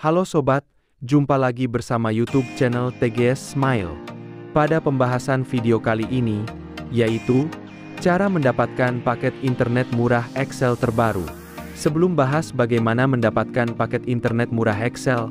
Halo sobat, jumpa lagi bersama YouTube channel TGS Smile. Pada pembahasan video kali ini, yaitu cara mendapatkan paket internet murah Excel terbaru. Sebelum bahas bagaimana mendapatkan paket internet murah Excel,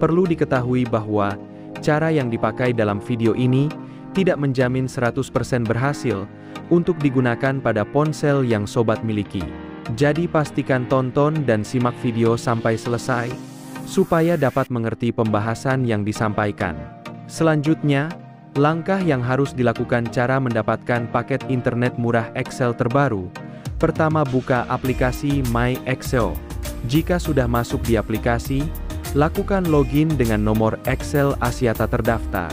perlu diketahui bahwa cara yang dipakai dalam video ini tidak menjamin 100% berhasil untuk digunakan pada ponsel yang sobat miliki. Jadi pastikan tonton dan simak video sampai selesai, supaya dapat mengerti pembahasan yang disampaikan. Selanjutnya, langkah yang harus dilakukan cara mendapatkan paket internet murah Excel terbaru. Pertama, buka aplikasi My Excel. Jika sudah masuk di aplikasi, lakukan login dengan nomor Excel Axiata terdaftar.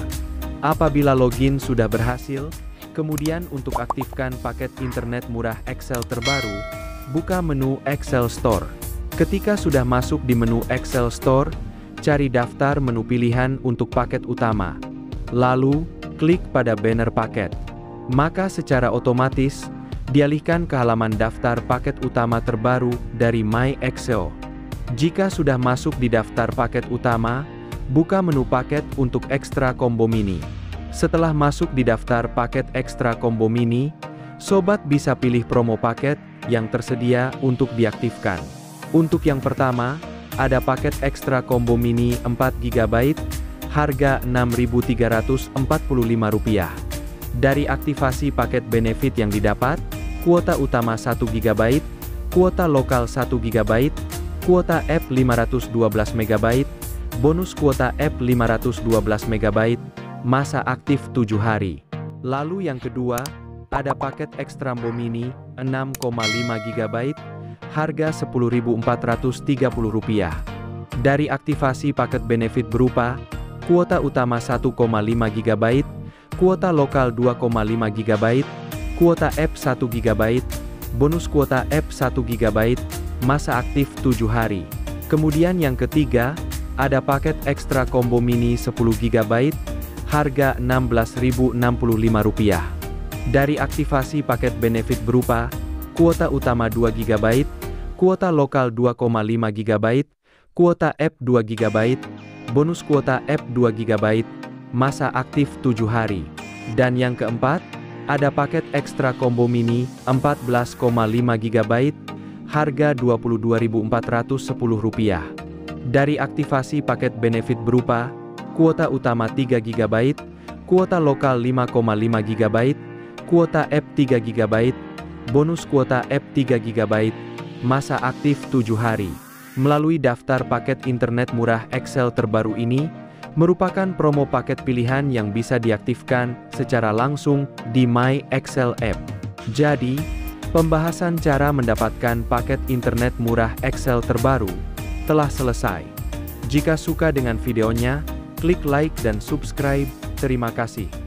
Apabila login sudah berhasil, kemudian untuk aktifkan paket internet murah Excel terbaru, buka menu Excel Store. Ketika sudah masuk di menu Excel Store, cari daftar menu pilihan untuk paket utama. Lalu, klik pada banner paket. Maka secara otomatis, dialihkan ke halaman daftar paket utama terbaru dari My Excel. Jika sudah masuk di daftar paket utama, buka menu paket untuk Extra Combo Mini. Setelah masuk di daftar paket Extra Combo Mini, sobat bisa pilih promo paket yang tersedia untuk diaktifkan. Untuk yang pertama, ada paket Extra Combo Mini 4GB, harga Rp6.345. Dari aktivasi paket benefit yang didapat, kuota utama 1GB, kuota lokal 1GB, kuota app 512MB, bonus kuota app 512MB, masa aktif 7 hari. Lalu yang kedua, ada paket Extra Combo Mini 6,5GB, harga Rp10.430. Dari aktivasi paket benefit berupa kuota utama 1,5GB, kuota lokal 2,5GB, kuota app 1GB, bonus kuota app 1GB, masa aktif 7 hari. Kemudian yang ketiga, ada paket Extra Combo Mini 10GB, harga Rp16.065. Dari aktivasi paket benefit berupa kuota utama 2GB, kuota lokal 2,5GB, kuota app 2GB, bonus kuota app 2GB, masa aktif 7 hari. Dan yang keempat, ada paket Extra Combo Mini 14,5GB, harga Rp22.410. Dari aktivasi paket benefit berupa kuota utama 3GB, kuota lokal 5,5GB, kuota app 3GB, bonus kuota app 3GB, masa aktif 7 hari. Melalui daftar paket internet murah Excel terbaru ini, merupakan promo paket pilihan yang bisa diaktifkan secara langsung di My Excel app. Jadi, pembahasan cara mendapatkan paket internet murah Excel terbaru telah selesai. Jika suka dengan videonya, klik like dan subscribe. Terima kasih.